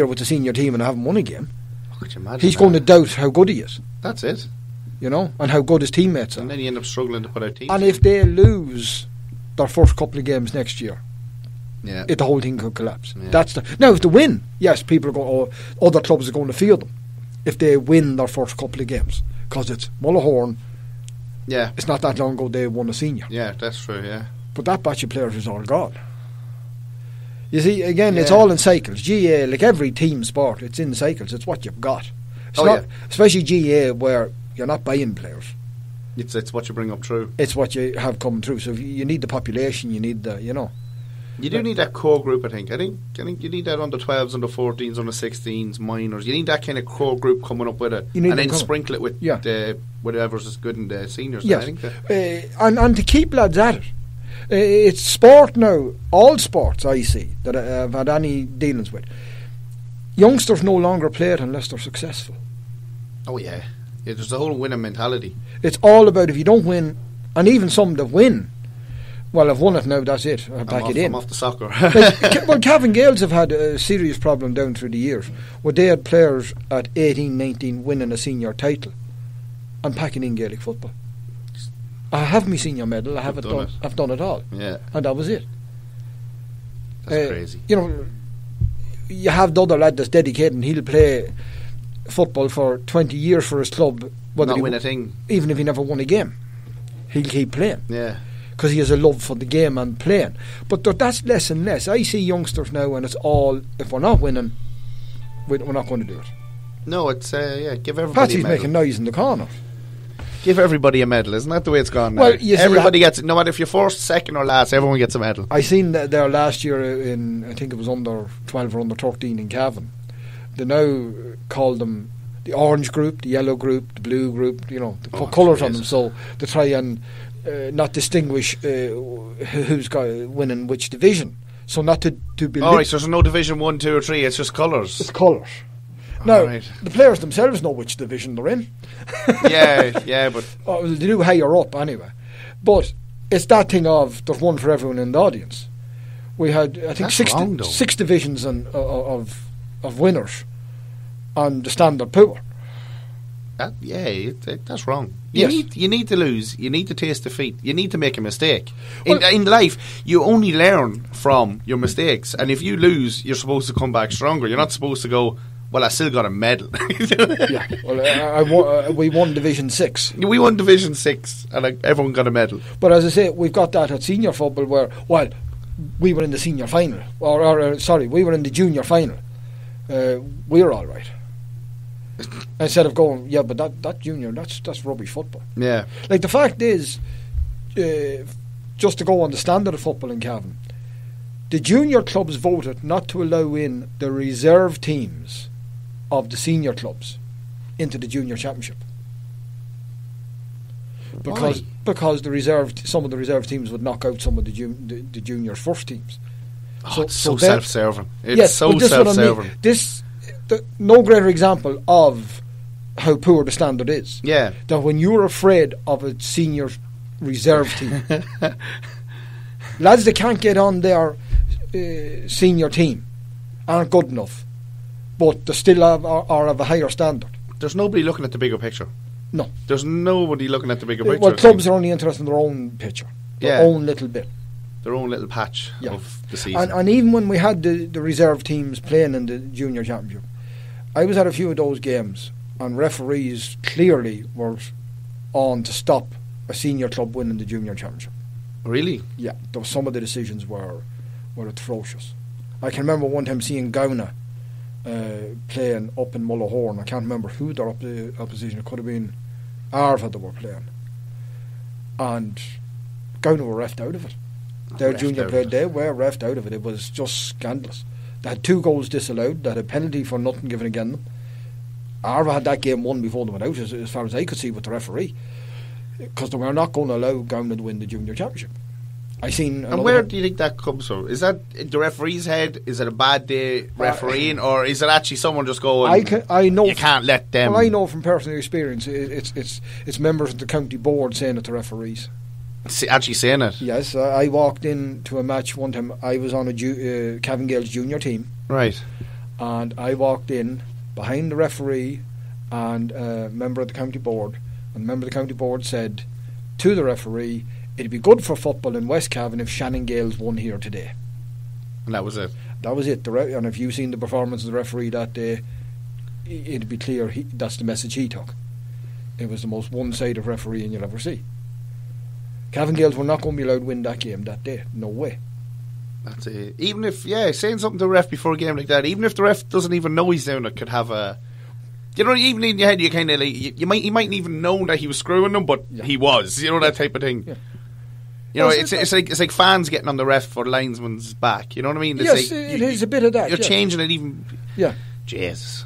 with the senior team and haven't won a game. Could you imagine He's that? going to doubt how good he is. That's it. You know, and how good his teammates are. And then you end up struggling to put out teams. And if they lose their first couple of games next year, yeah, the whole thing could collapse. Yeah. Now, if they win, yes, people are going. Oh, other clubs are going to fear them if they win their first couple of games, because it's Mullahoran. Yeah, it's not that long ago they won a senior. Yeah, that's true. Yeah, but that batch of players is all gone. You see, again, it's all in cycles. GA, like every team sport, it's in cycles. It's what you've got. It's especially GA, where you're not buying players. It's what you bring up through. It's what you have coming through. So you need the population. You need the, you know. You do need that core group. I think you need that under 12s, under 14s, under 16s, minors. You need that kind of core group coming up with it, and then sprinkle it with whatever's is good in the seniors. Yes. I think and to keep lads at it. It's sport now. All sports I see that I've had any dealings with. Youngsters no longer play it unless they're successful. Oh yeah, there's the whole winning mentality. It's all about if you don't win, and even some that win. Well, I've won it now. That's it. I'm off the soccer. Well, Cavan Gaels have had a serious problem down through the years, where they had players at 18, 19 winning a senior title, and packing in Gaelic football. I have my senior medal. I've done it all. Yeah, and that was it. That's crazy. You know, you have the other lad that's dedicated, and he'll play football for 20 years for his club, not win a thing, even if he never won a game. He'll keep playing. Yeah, because he has a love for the game and playing. But that's less and less. I see youngsters now, and it's all, if we're not winning, we're not going to do it. No, it's give everybody. Patsy's making noise in the corner. Give everybody a medal, isn't that the way it's gone now? Well, everybody gets it, no matter if you're first, second or last, everyone gets a medal. I seen that there last year in, I think it was under 12 or under 13 in Cavan. They now call them the orange group, the yellow group, the blue group, you know, they put colours on them, so they try and not distinguish who's winning which division. So not to be... Alright, so there's no division 1, 2 or 3, it's just colours. It's colours. Now, the players themselves know which division they're in. yeah, but... they do higher up anyway. But it's that thing of there's one for everyone in the audience. We had, I think, six divisions of winners on the standard pool. That's wrong. Yes. You need to lose. You need to taste defeat. You need to make a mistake. In life, you only learn from your mistakes. And if you lose, you're supposed to come back stronger. You're not supposed to go, well, I still got a medal. Yeah. Well, we won Division 6. We won Division 6, and everyone got a medal. But as I say, we've got that at senior football where, well, we were in the senior final. We were in the junior final. We're all right. Instead of going, yeah, but that junior, that's rubbish football. Yeah. Like, the fact is, just to go on the standard of football in Cavan, the junior clubs voted not to allow in the reserve teams of the senior clubs into the junior championship. Because some of the reserve teams would knock out some of the juniors' first teams. It's so self-serving. It's so self-serving. No greater example of how poor the standard is. Yeah. That when you're afraid of a senior reserve team, lads that can't get on their senior team aren't good enough, but they still are of a higher standard. There's nobody looking at the bigger picture. No. There's nobody looking at the bigger picture. Well, clubs are only interested in their own picture, their own little bit. Their own little patch of the season. And even when we had the reserve teams playing in the junior championship, I was at a few of those games, and referees clearly were on to stop a senior club winning the junior championship. Really? Yeah, some of the decisions were atrocious. I can remember one time seeing Gowna playing up in Mullahoran. I can't remember who their opposition. It could have been Arva that were playing, and Gowna were reffed out of it. Their junior played, they were reffed out of it. It was just scandalous. They had 2 goals disallowed. They had a penalty for nothing given against them. Arva had that game won before they went out, as far as I could see with the referee, because they were not going to allow Gowna to win the junior championship. And where do you think that comes from? Is that the referee's head? Is it a bad day refereeing, or is it actually someone just going? I know you can't let them. Well, I know from personal experience, it's members of the county board saying it to referees. Actually saying it? Yes, I walked into a match one time. I was on a Cavan Gaels junior team, right, and I walked in behind the referee and a member of the county board, and the member of the county board said to the referee, it'd be good for football in West Cavan if Shannon Gales won here today. And that was it. That was it. And if you've seen the performance of the referee that day, it'd be clear that's the message he took. It was the most one-sided refereeing you'll ever see. Cavan Gales were not going to be allowed to win that game that day. No way. That's it. Even if, saying something to the ref before a game like that, even if the ref doesn't even know he's doing it, could have a... You know, even in your head, you kind of like... He mightn't even know that he was screwing them, but he was. You know, that type of thing. Yeah. You know, it's like fans getting on the ref for linesman's back. You know what I mean? It's yes, like it is a bit of that. You're changing it even... Yeah. Jesus.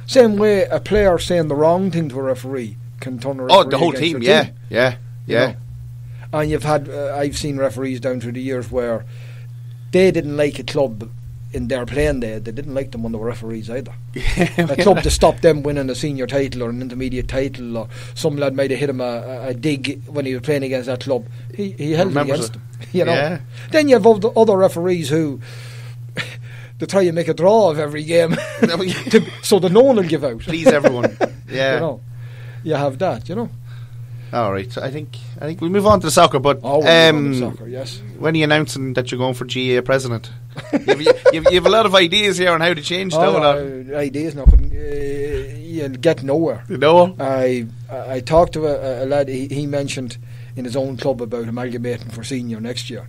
Same way a player saying the wrong thing to a referee can turn a referee the whole team, yeah. You know? And you've had... I've seen referees down through the years where they didn't like a club in their playing day. They didn't like them when they were referees either. A club to stop them winning a senior title or an intermediate title, or some lad might have hit him a dig when he was playing against that club. He held it against them. You know. Yeah. Then you have other referees who they try to make a draw of every game so that no one will give out. Please everyone. Yeah. You know. You have that, you know. All right, so I think we'll move on to the soccer. But we'll move on to soccer, yes. When are you announcing that you're going for GA president? you have a lot of ideas here on how to change that. Ideas, no, you'll get nowhere. No. I talked to a lad. He mentioned in his own club about amalgamating for senior next year,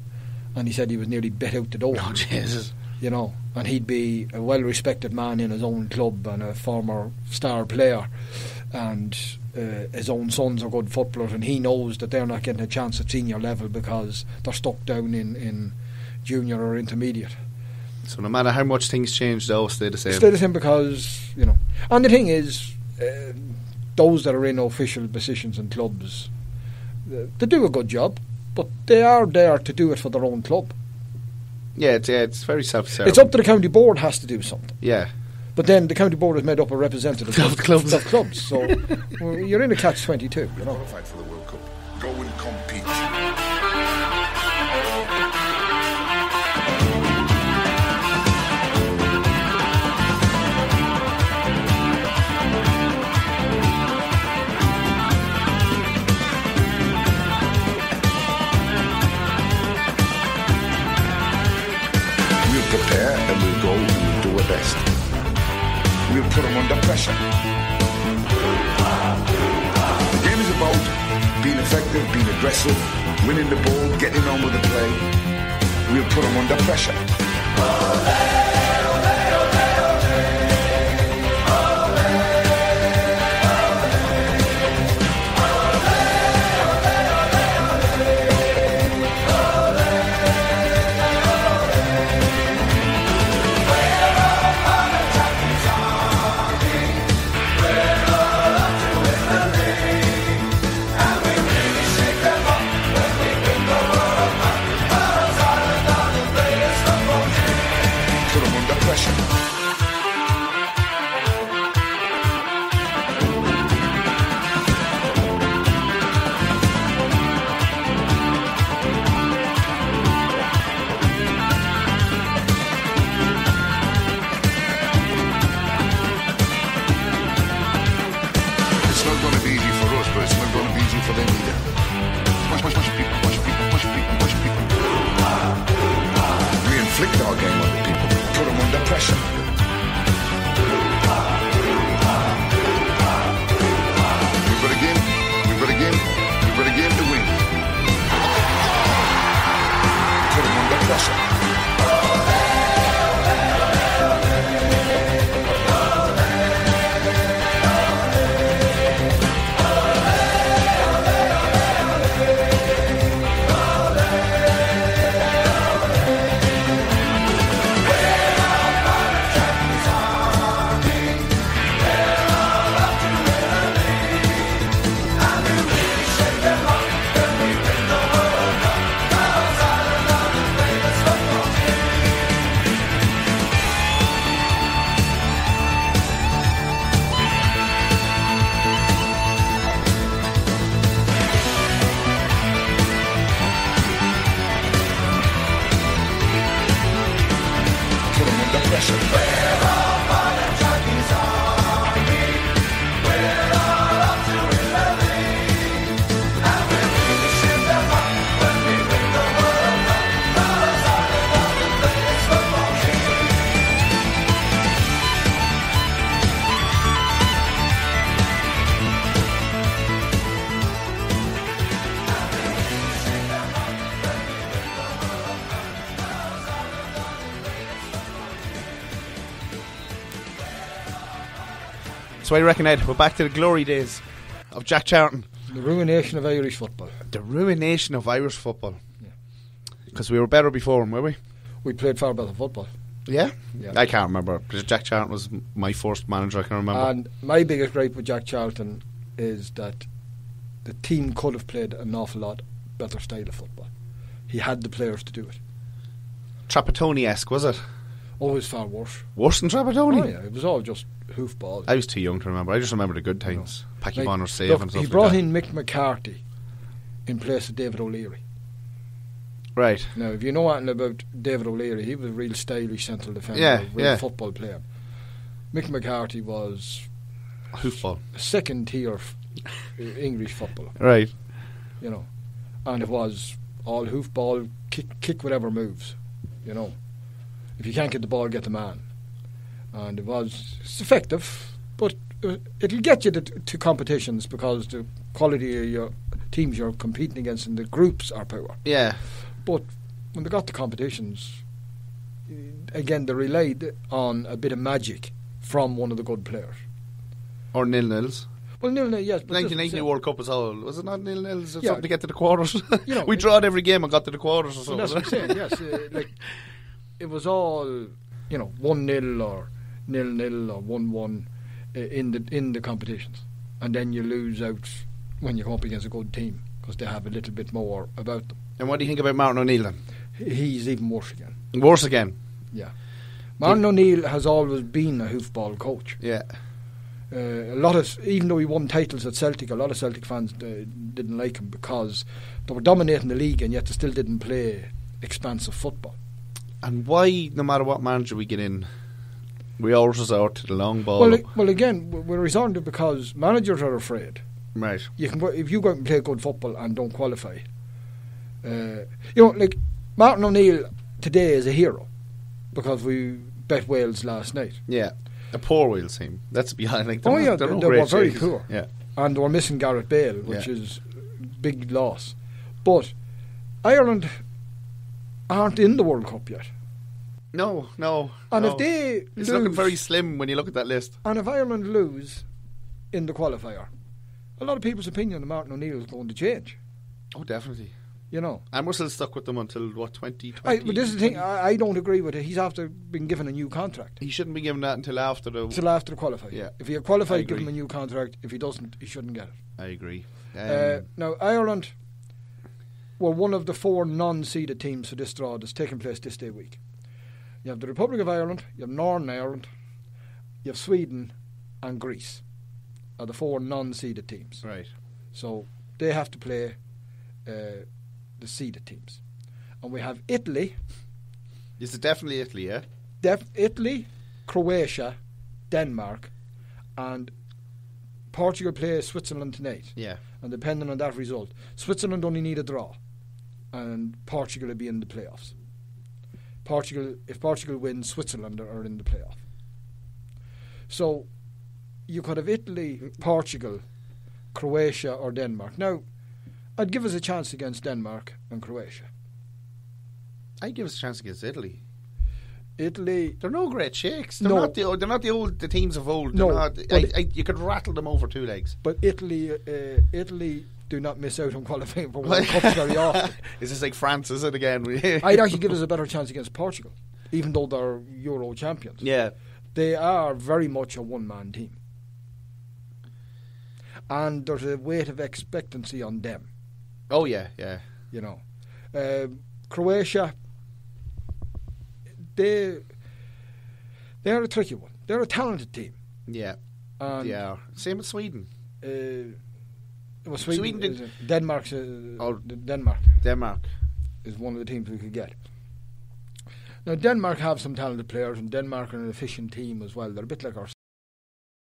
and he said he was nearly bit out the door. Oh Jesus! You know, and he'd be a well-respected man in his own club and a former star player, and his own sons are good footballers, and he knows that they're not getting a chance at senior level because they're stuck down in junior or intermediate. So no matter how much things change, they'll stay the same. Stay the same because, you know. And the thing is, those that are in official positions in clubs, they do a good job, but they are there to do it for their own club. Yeah, it's very self-serving. It's up to the county board has to do something. Yeah. But then the county board is made up of representatives of clubs. So you're in a catch-22, you know. Fight for the World Cup. Go and compete. We'll prepare and we'll go and we'll do our best. We'll put them under pressure. The game is about being effective, being aggressive, winning the ball, getting on with the play. We'll put them under pressure. So I reckon, Ed, we're back to the glory days of Jack Charlton. The ruination of Irish football. The ruination of Irish football. Because we were better before him, were we? We played far better football. Yeah? Yeah. I can't remember, because Jack Charlton was my first manager I can remember. And my biggest gripe with Jack Charlton is that the team could have played an awful lot better style of football. He had the players to do it. Trapattoni-esque, was it? Oh, it was far worse. Worse than Trapattoni? Oh yeah, it was all just hoofball. I was too young to remember. I just remember the good times. Packy Like, Bonner's save look, and stuff he like brought that. in Mick McCarthy in place of David O'Leary. Right. Now, if you know anything about David O'Leary, he was a real stylish central defender, Yeah, a real yeah. football player. Mick McCarthy was Hoofball. a second-tier English footballer, Right. you know. And it was all hoofball, kick whatever moves, you know. If you can't get the ball, get the man. And it's effective, but it'll get you to competitions because the quality of your teams you're competing against in the groups are poor. Yeah. But when they got to competitions, again, they relied on a bit of magic from one of the good players. Or nil-nils. Well, nil-nil, yes. But 1990 World Cup was all. Was it not nil-nils or Yeah. something to get to the quarters? You know, we drawed every game and got to the quarters or Well, something. that's what I'm saying, yes. Like, it was all, 1-0 or 0-0 or 1-1 in the competitions. And then you lose out when you come up against a good team because they have a little bit more about them. And what do you think about Martin O'Neill then? He's even worse again. Worse again. Yeah. Martin O'Neill has always been a hoofball coach. Yeah. Even though he won titles at Celtic, a lot of Celtic fans didn't like him because they were dominating the league and yet they still didn't play expansive football. And why, no matter what manager we get in, we always resort to the long ball? Well, again, we're resorting to it because managers are afraid. Right. If you go out and play good football and don't qualify, like Martin O'Neill today is a hero because we bet Wales last night. Yeah. A poor Wales team. Let's be honest. They were very shakers. poor. Yeah. And they were missing Gareth Bale, which is big loss. But Ireland aren't in the World Cup yet. No. And no. if they It's lose, looking very slim when you look at that list. and if Ireland lose in the qualifier, a lot of people's opinion of Martin O'Neill is going to change. Oh, definitely. And we're still stuck with them until, 2020? But this is the thing, I don't agree with it. He's after been given a new contract. He shouldn't be given that until after the... Until after the qualifier. Yeah. If he had qualified, I give him agree. a new contract. If he doesn't, he shouldn't get it. I agree. Now, Ireland were one of the 4 non-seeded teams for this draw that's taking place this day week. You have the Republic of Ireland, you have Northern Ireland, you have Sweden and Greece are the 4 non-seeded teams. Right. So they have to play the seeded teams. And we have Italy. Is it definitely Italy, yeah? Italy, Croatia, Denmark, and Portugal play Switzerland tonight. Yeah. And depending on that result, Switzerland only need a draw, and Portugal will be in the playoffs. If Portugal wins, Switzerland are in the playoff. So you could have Italy, Portugal, Croatia, or Denmark. Now, I'd give us a chance against Denmark and Croatia. I'd give us a chance against Italy. Italy, They're no great shakes. They're No. not the teams of old. No, They're not, you could rattle them over 2 legs. but Italy do not miss out on qualifying for World Cups very often. Is this like France, is it again? I'd actually give us a better chance against Portugal, even though they're Euro champions. Yeah. They are very much a one-man team. And there's a weight of expectancy on them, Oh, yeah. Croatia, they're a tricky one. They're a talented team. Yeah. And, Yeah. Same with Sweden. Sweden did- Denmark's Denmark Denmark. is one of the teams we could get. Now, Denmark have some talented players, and Denmark are an efficient team as well. They're a bit like